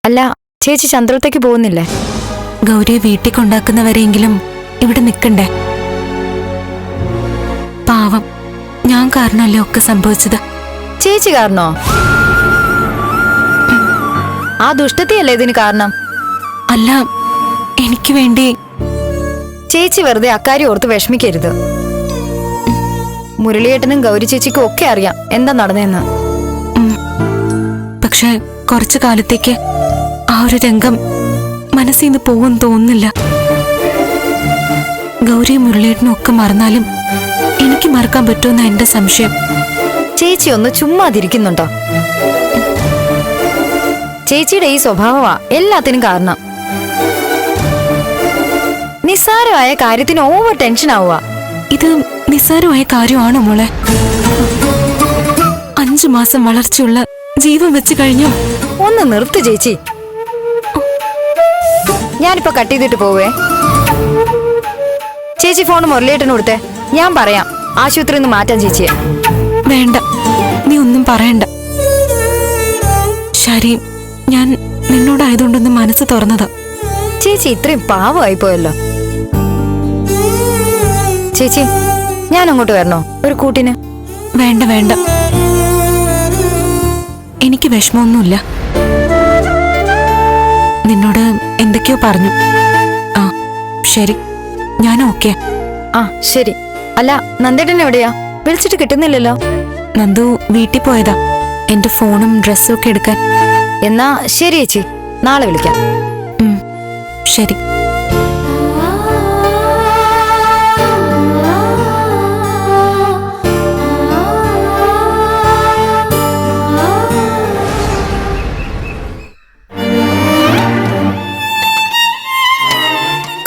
അല്ല, ചേച്ചി ചന്ദ്രത്തേക്ക് പോകുന്നില്ലേ? ഗൗരിയെ വീട്ടിൽ കൊണ്ടാക്കുന്നവരെങ്കിലും ഇവിടെ നിൽക്കണ്ടേ? പാവം, ഞാൻ കാരണമല്ലേ ഒക്കെ സംഭവിച്ചത്. ചേച്ചി കാരണോ? ആ ദുഷ്ടത്തിയല്ലേ ഇതിന് കാരണം? അല്ല, എനിക്ക് വേണ്ടി. ചേച്ചി വെറുതെ അക്കാര്യം ഓർത്ത് വിഷമിക്കരുത്. മുരളിയേട്ടനും ഗൗരി ചേച്ചിക്കും ഒക്കെ അറിയാം എന്താ നടന്നതെന്ന്. പക്ഷെ കുറച്ചു കാലത്തേക്ക് ആ ഒരു രംഗം മനസ്സിൽ നിന്ന് പോകുമെന്ന് തോന്നുന്നില്ല. ഗൗരിയും മുരളിയേട്ടനും ഒക്കെ മറന്നാലും എനിക്ക് മറക്കാൻ പറ്റുമെന്ന എന്റെ സംശയം. ചേച്ചി ഒന്ന് ചുമ്മാതിരിക്കുന്നുണ്ടോ? ചേച്ചിയുടെ ഈ സ്വഭാവമാ എല്ലാത്തിനും കാരണം. നിസ്സാരമായ കാര്യത്തിന് ഓവർ ടെൻഷൻ ആവുക. ഇത് നിസ്സാരമായ കാര്യമാണോ മോളെ? 5 മാസം വളർച്ചയുള്ള ജീവൻ വെച്ച് കഴിഞ്ഞു. ഒന്ന് നിർത്ത് ചേച്ചി. ഞാനിപ്പോ കട്ട് ചെയ്തിട്ട് പോവേ. ചേച്ചി ഫോൺ മുരളിയേട്ടന് കൊടുത്തേ. ഞാൻ പറയാം ആശുപത്രിയിൽ നിന്ന് മാറ്റാൻ ചേച്ചിയെ. വേണ്ട, നീ ഒന്നും പറയണ്ട. ശരി, ഞാൻ നിന്നോടായതുകൊണ്ടൊന്ന് മനസ്സ് തുറന്നതാ. ചേച്ചി ഇത്രയും പാവമായി പോയല്ലോ. ചേച്ചി, ഞാൻ അങ്ങോട്ട് വരണോ ഒരു കൂട്ടിന്? വേണ്ട വേണ്ട, എനിക്ക് വിഷമമൊന്നുമില്ല. നിന്നോട് എന്തൊക്കെയോ പറഞ്ഞു. ആ ശരി, ഞാൻ ഓക്കെ. ആ ശരി. അല്ല, നന്ദേട്ടൻ എവിടെയാ? വിളിച്ചിട്ട് കിട്ടുന്നില്ലല്ലോ. നന്ദു വീട്ടിൽ പോയതാ എന്റെ ഫോണും ഡ്രസ്സും ഒക്കെ എടുക്കാൻ. എന്നാ ശരി ചേച്ചി, നാളെ വിളിക്കാം. ശരി.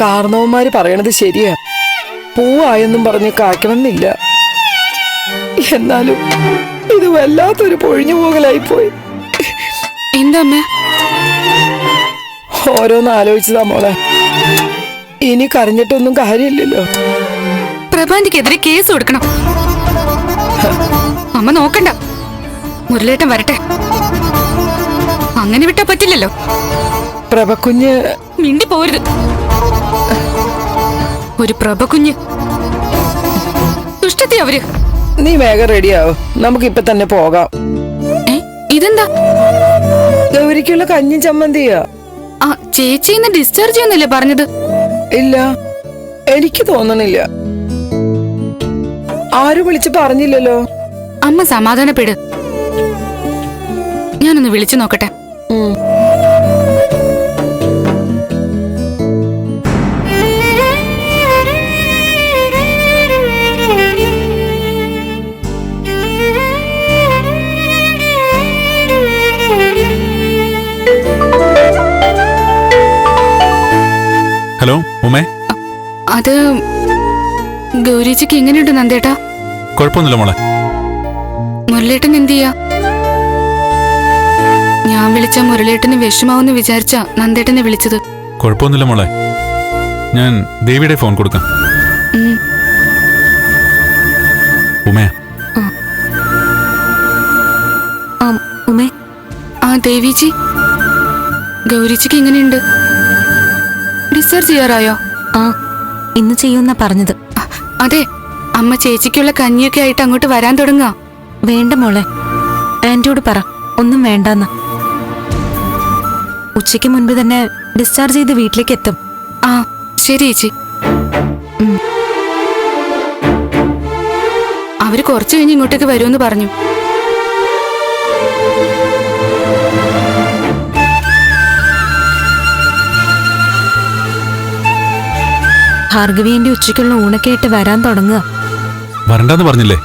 കാരണവന്മാര് പറയണത് ശരിയാ. പൂവായെന്നും പറഞ്ഞ് കായ്ക്കണമെന്നില്ല. എന്നാലും ഇത് വല്ലാത്തൊരു പൊഴിഞ്ഞു പോകലായിപ്പോയി. എന്താ അമ്മ? ഓരോന്ന് ആലോചിച്ചതാ മോളെ. ഇനി കരഞ്ഞിട്ടൊന്നും കാര്യമില്ലല്ലോ. പ്രഭാന്തിക്കെതിരെ കേസ് കൊടുക്കണം. അമ്മ നോക്കണ്ട, മുരളേട്ടൻ വരട്ടെ. അങ്ങനെ വിട്ടാ പറ്റില്ലല്ലോ. പ്രഭക്കുഞ്ഞ് മിണ്ടി പോരുത്. ഒരു പ്രഭകുഞ്ഞ് ദുഷ്ടത്തി അവര്. നീ വേഗം റെഡിയാവും, നമുക്കിപ്പൊ തന്നെ പോകാം. ഇതെന്താ? ഗൗരിക്കുള്ള കഞ്ഞി ചമ്മന്തിയാ. ആ ചേച്ചി ഇന്ന് ഡിസ്ചാർജ് ചെയ്യുന്നില്ലേ പറഞ്ഞത്? ഇല്ല, എനിക്ക് തോന്നണില്ല. ആരും വിളിച്ച് പറഞ്ഞില്ലല്ലോ. അമ്മ സമാധാനപ്പെട്, ഞാനൊന്ന് വിളിച്ചു നോക്കട്ടെ. ഹലോ ഉമേ. അത് ഗൗരിച്ചിക്ക് എങ്ങനെയുണ്ട് നന്ദേട്ടാ? കുഴപ്പമൊന്നുമില്ല മോളെ. മുരളേട്ടൻ എന്ത് ചെയ്യാ? ഞാൻ വിളിച്ച മുരളേട്ടന് വിഷമാവെന്ന് വിചാരിച്ചാ നന്ദേട്ടനെ വിളിച്ചത്. കുഴപ്പമൊന്നുമില്ല മോളെ, ഞാൻ ദേവിയുടെ ഫോൺ കൊടുക്കാം. ഉമേ. ഉമേ. ആ ദേവിജി, ഗൗരിച്ചിക്ക് എങ്ങനെയുണ്ട്? ഡിസ്ചാർജ് ചെയ്യാറായോ? ആ, ഇന്ന് ചെയ്യുന്ന പറഞ്ഞത്. അതെ, അമ്മ ചേച്ചിക്കുള്ള കഞ്ഞിയൊക്കെ ആയിട്ട് അങ്ങോട്ട് വരാൻ തുടങ്ങാ. വേണ്ട മോളെ, ആന്റിയോട് പറ ഒന്നും വേണ്ടെന്ന്. ഉച്ചയ്ക്ക് മുൻപ് തന്നെ ഡിസ്ചാർജ് ചെയ്ത് വീട്ടിലേക്ക് എത്തും. ആ ശരി ചേച്ചി. അവര് കുറച്ചു കഴിഞ്ഞ് ഇങ്ങോട്ടേക്ക് വരുമെന്ന് പറഞ്ഞു. ഭാർഗവിന്റെ ഉച്ചയ്ക്കുള്ള ഊണൊക്കെ ആയിട്ട് വരാൻ തുടങ്ങുക. വരണ്ടെന്ന് പറഞ്ഞില്ലേ?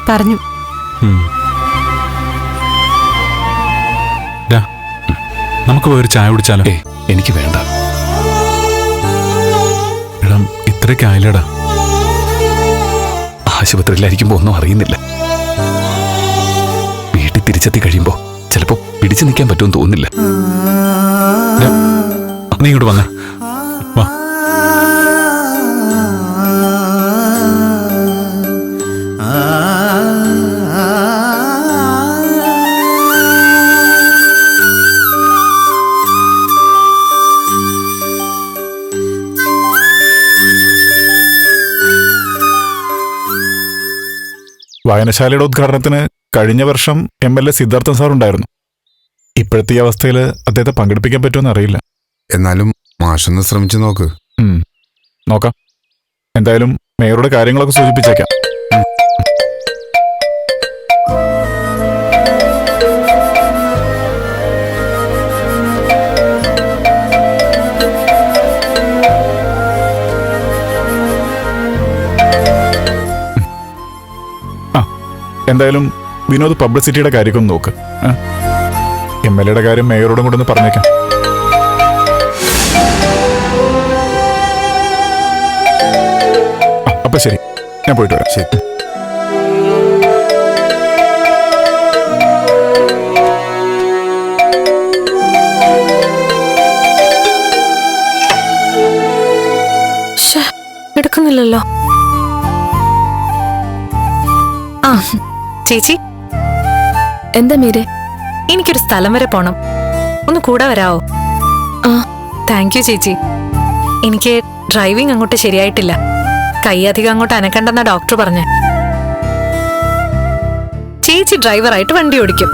പറഞ്ഞു. നമുക്ക് പോയി ഒരു ചായ കുടിച്ചാലോ? എനിക്ക് വേണ്ട. എടാ, ഇത്രയൊക്കെ ആയില്ലടാ. ആശുപത്രിയിലായിരിക്കുമ്പോ ഒന്നും അറിയുന്നില്ല. വീട്ടിൽ തിരിച്ചെത്തി കഴിയുമ്പോ ചിലപ്പോ പിടിച്ചു നിൽക്കാൻ പറ്റുമെന്ന് തോന്നുന്നില്ല. നീ ഇങ്ങോട്ട് വന്നേ. വാ. വായനശാലയുടെ ഉദ്ഘാടനത്തിന് കഴിഞ്ഞ വർഷം MLA സിദ്ധാർത്ഥൻ സാർ ഉണ്ടായിരുന്നു. ഇപ്പോഴത്തെ ഈ അവസ്ഥയിൽ അദ്ദേഹത്തെ പങ്കെടുപ്പിക്കാൻ പറ്റുമെന്ന് അറിയില്ല. എന്നാലും മാഷൊന്ന് ശ്രമിച്ചു നോക്ക്. നോക്കാം. എന്തായാലും മേയറുടെ കാര്യങ്ങളൊക്കെ സൂചിപ്പിച്ചേക്കാം. എന്തായാലും വിനോദ് പബ്ലിസിറ്റിയുടെ കാര്യമൊക്കെ ഒന്ന് നോക്ക്. MLAയുടെ കാര്യം മേയറോടും കൂടെ ഒന്ന് പറഞ്ഞേക്കാം. അപ്പൊ ശരി, ഞാൻ പോയിട്ട് വരാം. ശരി. എടുക്കുന്നില്ലല്ലോ. ആ ചേച്ചി, എന്താ മീരെ? എനിക്കൊരു സ്ഥലം വരെ പോണം. ഒന്ന് കൂടെ വരാവോ? ആ. താങ്ക് യു ചേച്ചി. എനിക്ക് ഡ്രൈവിംഗ് അങ്ങോട്ട് ശരിയായിട്ടില്ല. കൈ അധികം അങ്ങോട്ട് അനക്കണ്ടെന്ന ഡോക്ടർ പറഞ്ഞേ. ചേച്ചി ഡ്രൈവറായിട്ട് വണ്ടി ഓടിക്കും,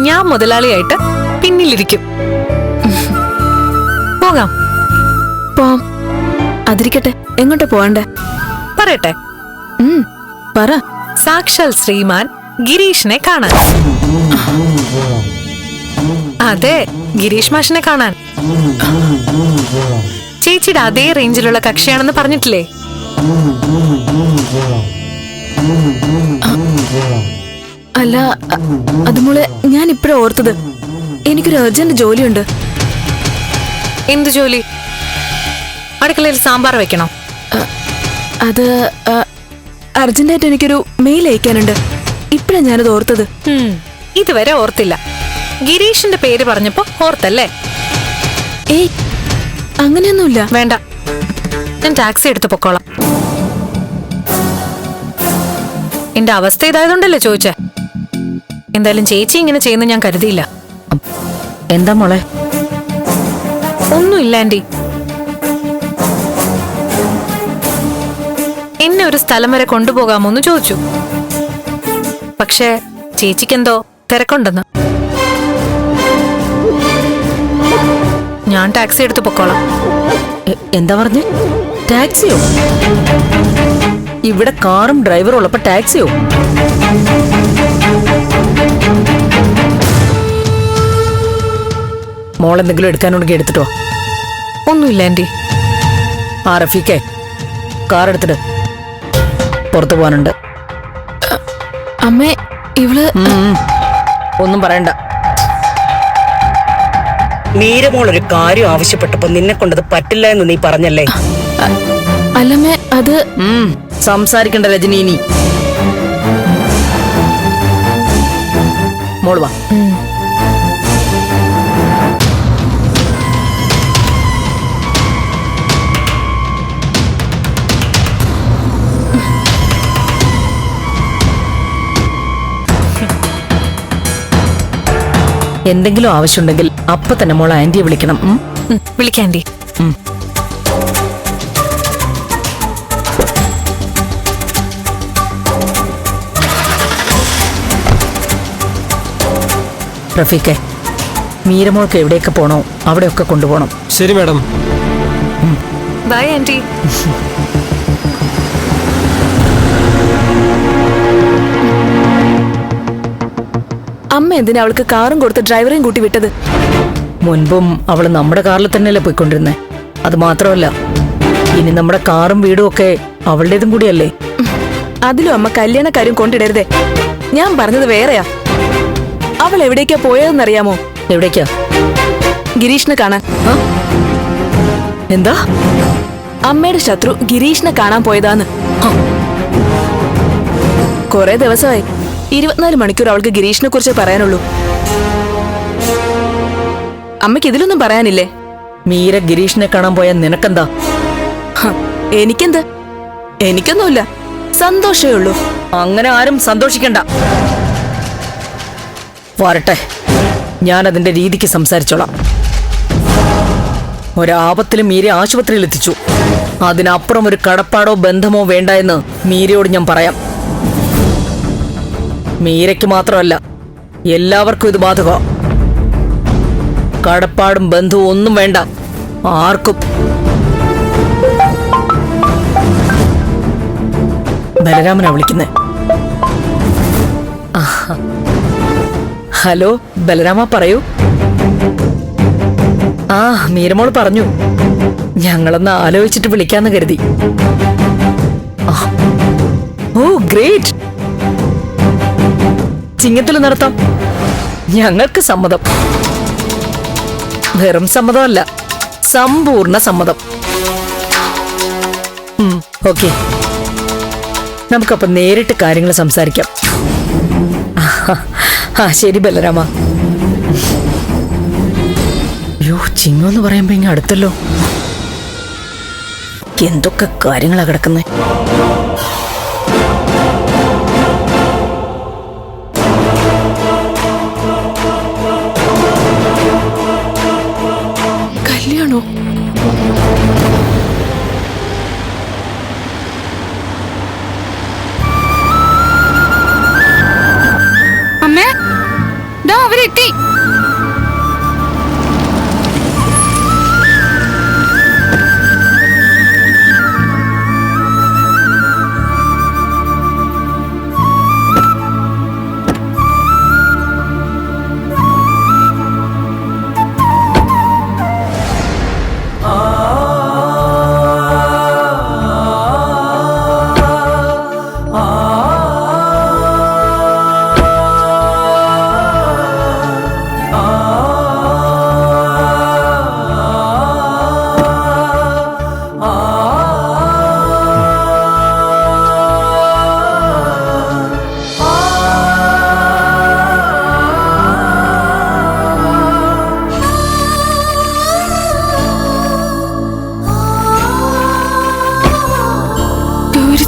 ഞാൻ മുതലാളിയായിട്ട് പിന്നിലിരിക്കും. പോകാം. പോവാം. അതിരിക്കട്ടെ, എങ്ങോട്ടാ പോവാണ്ടേ? പറയട്ടെ. പറ. സാക്ഷാൽ ശ്രീമാൻ ഗിരീഷിനെ കാണാൻ. അതെ, ഗിരീഷ് മാഷിനെ കാണാൻ. ചേച്ചിയുടെ അതേ റേഞ്ചിലുള്ള കക്ഷിയാണെന്ന് പറഞ്ഞിട്ടില്ലേ? അല്ല, അത് മോളെ, ഞാൻ ഇപ്പഴാ ഓർത്തത്. എനിക്കൊരു അർജന്റ് ജോലിയുണ്ട്. എന്ത് ജോലി? അടുക്കളയിൽ സാമ്പാർ വെക്കണം. അത് അർജന്റായിട്ട് എനിക്കൊരു മെയിൽ അയക്കാനുണ്ട്. ഇപ്പഴാ ഞാനത് ഓർത്തത്. ഇതുവരെ ഓർത്തില്ല. ഗിരീഷിന്റെ പേര് പറഞ്ഞപ്പോ ഓർത്തല്ലേ? ഏയ്, അങ്ങനെയൊന്നുമില്ല. വേണ്ട, ഞാൻ ടാക്സി എടുത്ത് പൊക്കോളാം. എന്റെ അവസ്ഥ ഇതായതുകൊണ്ടല്ലേ ചോദിച്ചേ. എന്തായാലും ചേച്ചി ഇങ്ങനെ ചെയ്യുന്ന ഞാൻ കരുതിയില്ല. എന്താ മോളെ? ഒന്നുമില്ല ആന്റി. എന്നെ ഒരു സ്ഥലം വരെ കൊണ്ടുപോകാമോന്ന് ചോദിച്ചു. പക്ഷേ ചേച്ചിക്കെന്തോ തിരക്കുണ്ടെന്ന്. ഞാൻ ടാക്സി എടുത്ത് പൊക്കോളാം. എന്താ പറഞ്ഞേ? ടാക്സിയോ? ഇവിടെ കാറും ഡ്രൈവറും ഉള്ളപ്പോ ടാക്സിയോ? മോളെന്തെങ്കിലും എടുക്കാനുണ്ടെങ്കിൽ എടുത്തിട്ടോ. ഒന്നുമില്ല ആന്റി. ആ റഫീഖേ, കാർ എടുത്തിട്ട് പുറത്തു പോകാനുണ്ട്. അമ്മേ, ഇവള് ഒന്നും പറയണ്ട. മീരമോൾ ഒരു കാര്യം ആവശ്യപ്പെട്ടപ്പോ നിന്നെ കൊണ്ടത് പറ്റില്ല എന്ന് നീ പറഞ്ഞല്ലേ? അല്ലമ്മേ, അത് സംസാരിക്കണ്ട രജനി. ഇനി മോള് വാ. എന്തെങ്കിലും ആവശ്യമുണ്ടെങ്കിൽ അപ്പൊ തന്നെ മോൾ ആന്റിയെ വിളിക്കണം. വിളിക്കാം ആന്റി. റഫീഖെ, മീരമോൾക്ക് എവിടെയൊക്കെ പോണോ അവിടെയൊക്കെ കൊണ്ടുപോകണം. ശരി മാഡം. By anti. അമ്മ എന്തിനാ അവൾക്ക് കാറും കൊടുത്ത് ഡ്രൈവറെയും കൂട്ടി വിട്ടത്? മുൻപും അവള് നമ്മുടെ കാറിൽ തന്നെയല്ലേ പോയിക്കൊണ്ടിരുന്നേ. അത് മാത്രമല്ല, ഇനി നമ്മുടെ കാറും വീടും ഒക്കെ അവളുടേതും കൂടിയല്ലേ. അതിലും അമ്മ കല്യാണക്കാരും കൊണ്ടിടരുതേ. ഞാൻ പറഞ്ഞത് വേറെയാ. അവൾ എവിടേക്കാ പോയതെന്നറിയാമോ? എവിടേക്കാ? ഗിരീഷിനെ കാണാൻ. എന്താ? അമ്മയുടെ ശത്രു ഗിരീഷിനെ കാണാൻ പോയതാന്ന്. കുറെ ദിവസമായി 24 മണിക്കൂർ അവൾക്ക് ഗിരീഷിനെ കുറിച്ച് പറയാനുള്ളൂ. അമ്മയ്ക്ക് ഇതിലൊന്നും പറയാനില്ലേ? മീര ഗിരീഷിനെ കാണാൻ പോയാൽ നിനക്കെന്താ? എനിക്കെന്ത്? എനിക്കൊന്നുമില്ല, സന്തോഷമേ ഉള്ളൂ. അങ്ങനെ ആരും സന്തോഷിക്കണ്ട. വരട്ടെ, ഞാൻ അതിന്റെ രീതിക്ക് സംസാരിച്ചോളാം. ഒരാപത്തിലും മീര ആശുപത്രിയിൽ എത്തിച്ചു. അതിനപ്പുറം ഒരു കടപ്പാടോ ബന്ധമോ വേണ്ട എന്ന് മീരയോട് ഞാൻ പറയാം. മീരയ്ക്ക് മാത്രമല്ല, എല്ലാവർക്കും ഇത് ബാധക. കടപ്പാടും ബന്ധവും ഒന്നും വേണ്ട ആർക്കും. ബലരാമനാ വിളിക്കുന്നേ. ഹലോ ബലരാമ, പറയൂ. ആ, മീരമോൾ പറഞ്ഞു. ഞങ്ങളൊന്ന് ആലോചിച്ചിട്ട് വിളിക്കാന്ന് കരുതി. ഓ ഗ്രേറ്റ്. ചിങ്ങത്തിൽ നടത്താം. ഞങ്ങൾക്ക് സമ്മതം. വെറും സമ്മതമല്ല, സമ്പൂർണ്ണ സമ്മതം. ഓക്കെ, നമുക്കപ്പൊ നേരിട്ട് കാര്യങ്ങൾ സംസാരിക്കാം. ആ ശരി ബലരാമ. അയ്യോ, ചിങ്ങോന്ന് പറയുമ്പോ ഇങ്ങ അടുത്തല്ലോ. എന്തൊക്കെ കാര്യങ്ങളാ കിടക്കുന്നേ. കല്യാണോ? അമ്മേ, ദാ അവരെത്തി.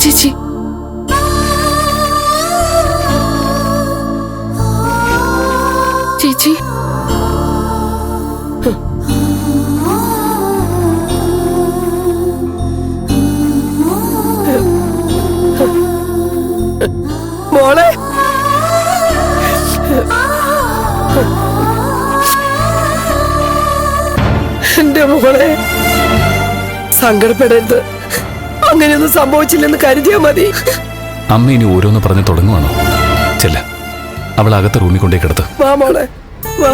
ചേച്ചി, ചേച്ചി, മോളെ, എന്റെ മോളെ, സങ്കടപ്പെടരുത്. അങ്ങനെയൊന്നും സംഭവിച്ചില്ലെന്ന് കരുതിയാ മതി. അമ്മ ഇനി ഓരോന്ന് പറഞ്ഞു തുടങ്ങുവാണോ? ചെല്ല, അവൾ അകത്ത് റൂമിൽ കൊണ്ടേ കിടത്ത്. വാ മോളെ, വാ.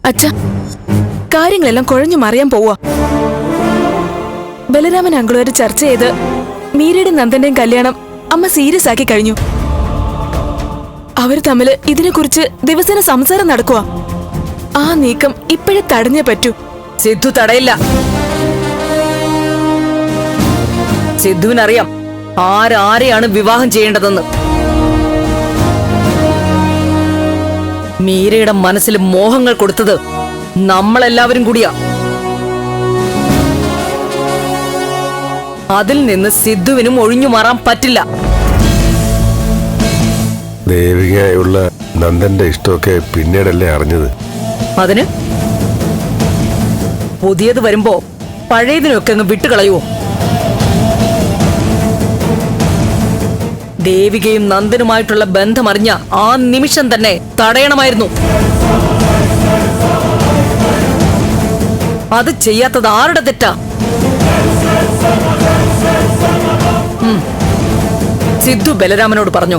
അച്ഛാ, കാര്യങ്ങളെല്ലാം കുഴഞ്ഞു മറിയാൻ പോവാ. ബലരാമൻ അങ്കിളുമായിട്ട് ചർച്ച ചെയ്ത് മീരയുടെ നന്ദന്റെയും കല്യാണം അമ്മ സീരിയസ് ആക്കി കഴിഞ്ഞു. അവർ തമ്മിൽ ഇതിനെക്കുറിച്ച് ദിവസേന സംസാരം നടക്കുക. ആ നീക്കം ഇപ്പോഴേ തടഞ്ഞേ പറ്റൂ. സിദ്ധു തടയില്ല. സിദ്ധുവിനറിയാം ആരാരെയാണ് വിവാഹം ചെയ്യേണ്ടതെന്ന്. മീരയുടെ മനസ്സിൽ മോഹങ്ങൾ കൊടുത്തത് നമ്മളെല്ലാവരും കൂടിയാ. അതിൽ നിന്ന് സിദ്ധുവിനും ഒഴിഞ്ഞു മാറാൻ പറ്റില്ല. ദേവികയുള്ള നന്ദന്റെ ഇഷ്ടമൊക്കെ പിന്നീടല്ലേ അറിഞ്ഞത്. അതിന് പുതിയത് വരുമ്പോ പഴയതിനൊക്കെ അങ്ങ് വിട്ടുകളയുവോ? ദേവികയും നന്ദനുമായിട്ടുള്ള ബന്ധമറിഞ്ഞ ആ നിമിഷം തന്നെ തടയണമായിരുന്നു. അത് ചെയ്യാത്തത് ആരുടെ തെറ്റാ? സിദ്ധു ബലരാമനോട് പറഞ്ഞു,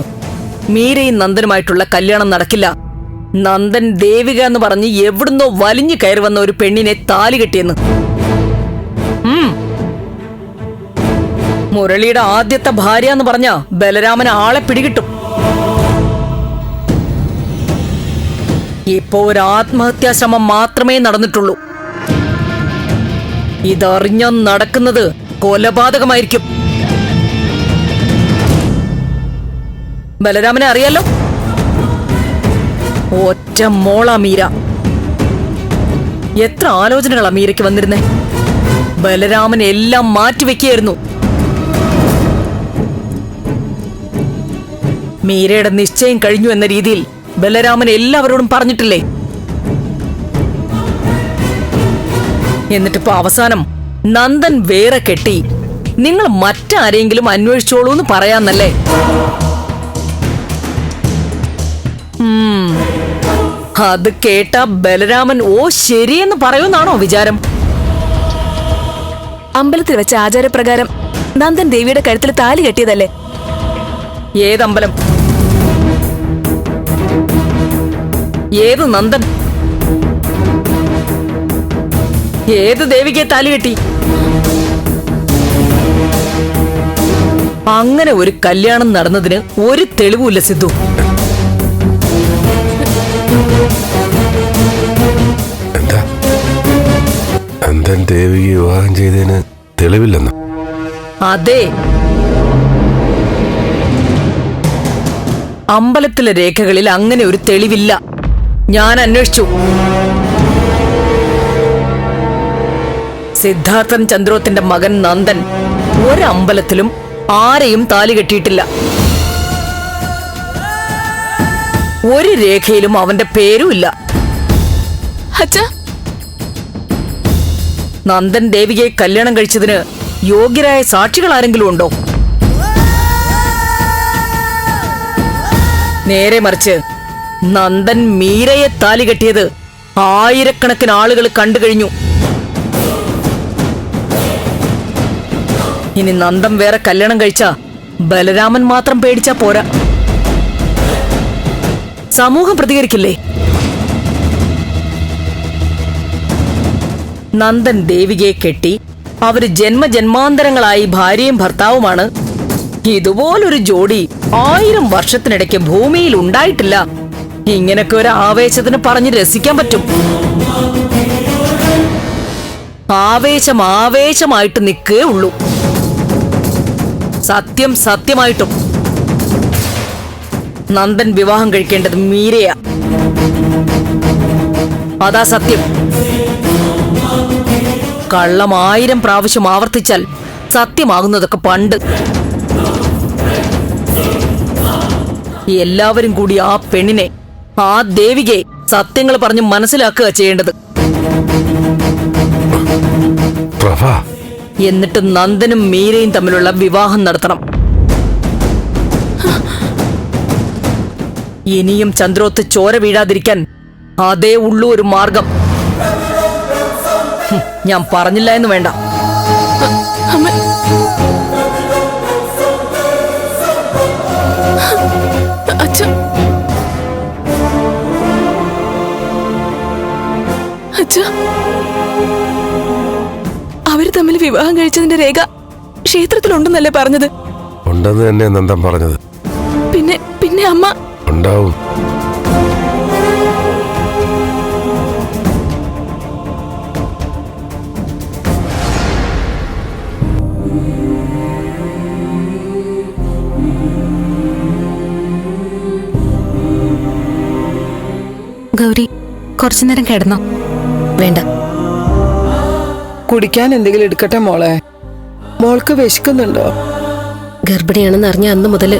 മീരയും നന്ദനുമായിട്ടുള്ള കല്യാണം നടക്കില്ല. നന്ദൻ ദേവിക എന്ന് പറഞ്ഞ് എവിടുന്നോ വലിഞ്ഞു കയറി വന്ന ഒരു പെണ്ണിനെ താലി കെട്ടിയെന്ന്. മുരളിയുടെ ആദ്യത്തെ ഭാര്യ എന്ന് പറഞ്ഞ ബലരാമൻ ആളെ പിടികിട്ടും. ഇപ്പോ ഒരു ആത്മഹത്യാശ്രമം മാത്രമേ നടന്നിട്ടുള്ളൂ. ഇതറിഞ്ഞ നടക്കുന്നത് കൊലപാതകമായിരിക്കും. ബലരാമനെ അറിയാലോ, ഒറ്റ മോളാ മീര. എത്ര ആലോചനകളാ മീരയ്ക്ക് വന്നിരുന്നേ. ബലരാമൻ എല്ലാം മാറ്റിവെക്കുകയായിരുന്നു. മീരയുടെ നിശ്ചയം കഴിഞ്ഞു എന്ന രീതിയിൽ ബലരാമൻ എല്ലാവരോടും പറഞ്ഞിട്ടില്ലേ? എന്നിട്ടിപ്പോ അവസാനം നന്ദൻ വേറെ കെട്ടി നിങ്ങൾ മറ്റാരെങ്കിലും അന്വേഷിച്ചോളൂ എന്ന് പറയാന്നല്ലേ? അത് കേട്ട ബലരാമൻ ഓ ശരിയെന്ന് പറയുമെന്നാണോ വിചാരം? അമ്പലത്തിൽ വെച്ച ആചാരപ്രകാരം നന്ദൻ ദേവിയുടെ കഴുത്തിൽ താലി കെട്ടിയതല്ലേ? ഏതമ്പലം? ഏത് നന്ദൻ? ഏത് ദേവികയെ താലി കെട്ടി? അങ്ങനെ ഒരു കല്യാണം നടന്നതിന് ഒരു തെളിവുമില്ല സിദ്ധു. എന്താ നന്ദൻ ദേവിയെ വിവാഹം ചെയ്തതിന് തെളിവില്ലെന്ന്? അതെ, അമ്പലത്തിലെ രേഖകളിൽ അങ്ങനെ ഒരു തെളിവില്ല. ഞാൻ അന്വേഷിച്ചു. സിദ്ധാർത്ഥൻ ചന്ദ്രോത്തിന്റെ മകൻ നന്ദൻ ഒരമ്പലത്തിലും ആരെയും താലി കെട്ടിയിട്ടില്ല. ഒരു രേഖയിലും അവന്റെ പേരുമില്ല. അച്ഛാ, നന്ദൻ ദേവികയെ കല്യാണം കഴിച്ചതിന് യോഗ്യരായ സാക്ഷികൾ ആരെങ്കിലും ഉണ്ടോ? നേരെ മറിച്ച് നന്ദൻ മീരയെ താലി കെട്ടിയത് ആയിരക്കണക്കിന് ആളുകൾ കണ്ടു കഴിഞ്ഞു. ഇനി നന്ദൻ വേറെ കല്യാണം കഴിച്ച ബലരാമൻ മാത്രം പേടിച്ചാ പോരാ, സമൂഹം പ്രതികരിക്കില്ലേ? നന്ദൻ ദേവികയെ കെട്ടി അവര് ജന്മജന്മാന്തരങ്ങളായി ഭാര്യയും ഭർത്താവുമാണ്. ഇതുപോലൊരു ജോഡി 1000 വർഷത്തിനിടയ്ക്ക് ഭൂമിയിൽ ഉണ്ടായിട്ടില്ല. ഇങ്ങനൊക്കെ ഒരു ആവേശത്തിന് പറഞ്ഞ് രസിക്കാൻ പറ്റും. ആവേശം ആവേശമായിട്ട് നിൽക്കേ ഉള്ളൂ. സത്യം സത്യമായിട്ടും നന്ദൻ വിവാഹം കഴിക്കേണ്ടത് മീരയാ. അതാ സത്യം. കള്ളം 1000 പ്രാവശ്യം ആവർത്തിച്ചാൽ സത്യമാകുന്നതൊക്കെ പണ്ട്. എല്ലാവരും കൂടി ആ പെണ്ണിനെ, ആ ദേവികയെ സത്യങ്ങൾ പറഞ്ഞ് മനസ്സിലാക്കുക ചെയ്യേണ്ടത്. എന്നിട്ട് നന്ദനും മീരയും തമ്മിലുള്ള വിവാഹം നടത്തണം. ഇനിയും ചന്ദ്രോത്ത് ചോര വീഴാതിരിക്കാൻ അതേ ഉള്ളൂ ഒരു മാർഗം. ഞാൻ പറഞ്ഞില്ല എന്ന് വേണ്ട. അവര് തമ്മിൽ വിവാഹം കഴിച്ചതിന്റെ രേഖ ക്ഷേത്രത്തിലുണ്ടെന്നല്ലേ പറഞ്ഞത്? ഉണ്ടെന്ന് തന്നെ നന്ദൻ പറഞ്ഞത്. പിന്നെ അമ്മ ഉണ്ടാവും. ഗൗരി, കുറച്ചു നേരം കിടന്നോ? വേണ്ട, കുടിക്കാൻ എന്തെങ്കിലും എടുക്കട്ടെ മോളെ. മോൾക്ക് വിശക്കുന്നുണ്ടോ? ഗർഭിണിയാണെന്ന് അറിഞ്ഞ അന്ന് മുതല്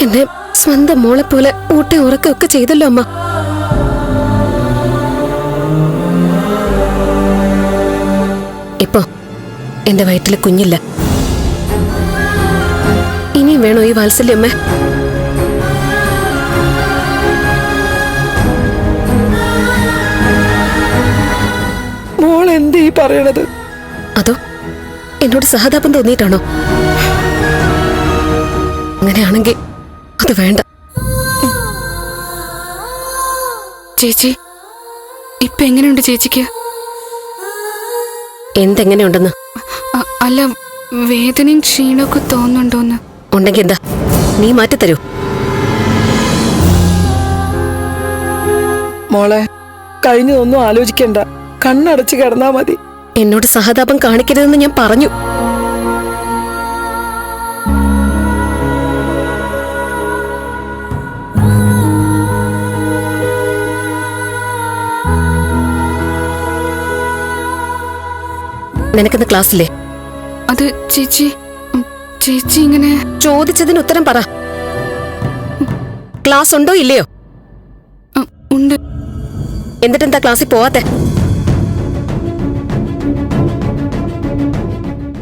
എന്നെ സ്വന്തം മോളെ പോലെ ഊട്ട ഉറക്കൊക്കെ ചെയ്തല്ലോ അമ്മ. ഇപ്പൊ എന്റെ വയറ്റില് കുഞ്ഞില്ല. ഇനിയും വേണോ ഈ വാത്സല്യം അമ്മേ? മോൾ എന്തീ പറയണത്? അതോ എന്നോട് സഹതാപം തോന്നിയിട്ടാണോ? അങ്ങനെയാണെങ്കിൽ അത് വേണ്ട. ചേച്ചി, ഇപ്പൊ എങ്ങനെയുണ്ട് ചേച്ചിക്ക്? എന്തെങ്ങനെയുണ്ടെന്ന്? അല്ല, വേദനയും ക്ഷീണമൊക്കെ തോന്നുന്നുണ്ടോന്ന്? ഉണ്ടെങ്കിൽ എന്താ, നീ മാറ്റിത്തരൂ. മോളെ, കഴിഞ്ഞതൊന്നും ആലോചിക്കണ്ട. കണ്ണടച്ച് കിടന്നാ മതി. എന്നോട് സഹതാപം കാണിക്കരുതെന്ന് ഞാൻ പറഞ്ഞു. നിനക്കിന്ന് ക്ലാസ്സില്ലേ? അത് ചേച്ചി ചേച്ചി ഇങ്ങനെ ചോദിച്ചതിന് ഉത്തരം പറ. ക്ലാസ് ഉണ്ടോ ഇല്ലയോ? ഉണ്ട്. എന്നിട്ടെന്താ ക്ലാസ്സിൽ പോവാത്തെ?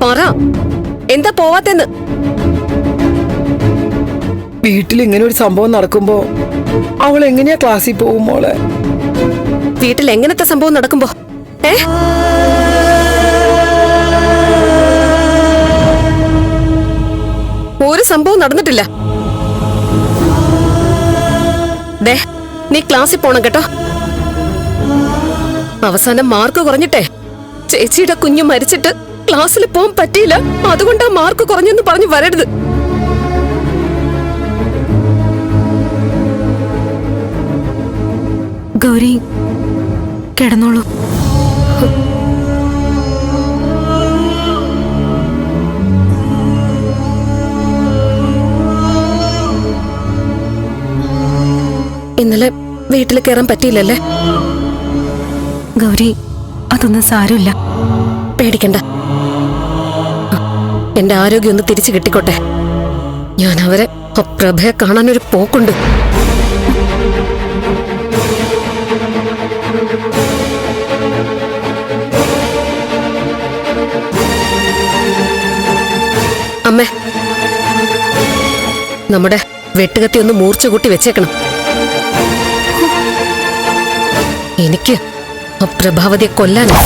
പറ, എന്താ പോവാത്തെന്ന്? വീട്ടിൽ ഇങ്ങനെ ഒരു സംഭവം നടക്കുമ്പോ അവൾ എങ്ങനെയാ ക്ലാസ്സിൽ പോകും മോളെ? വീട്ടിൽ എങ്ങനത്തെ സംഭവം നടക്കുമ്പോ? ഒരു സംഭവം നടന്നിട്ടില്ല. ദേ, നീ ക്ലാസ്സിൽ പോണം കേട്ടോ. അവസാനം മാർക്ക് കുറഞ്ഞിട്ടേ ചേച്ചിയുടെ കുഞ്ഞു മരിച്ചിട്ട് ക്ലാസ്സിൽ പോകാൻ പറ്റിയില്ല, അതുകൊണ്ടാ മാർക്ക് കുറഞ്ഞെന്ന് പറഞ്ഞു വരരുത്. ഗൗരി, കിടന്നോളൂ. ഇന്നലെ വീട്ടിൽ കയറാൻ പറ്റിയില്ലല്ലേ? ഗൗരി, അതൊന്നും സാരമില്ല. പേടിക്കണ്ട. എന്റെ ആരോഗ്യം ഒന്ന് തിരിച്ചു കിട്ടിക്കോട്ടെ. ഞാൻ അവരെ പ്രഭയെ കാണാനൊരു പോക്കുണ്ട്. അമ്മേ, നമ്മുടെ വെട്ടുകത്തി ഒന്ന് മൂർച്ച കൂട്ടി വെച്ചേക്കണം. എനിക്ക് പ്രഭാവതിയെ കൊല്ലാനാ.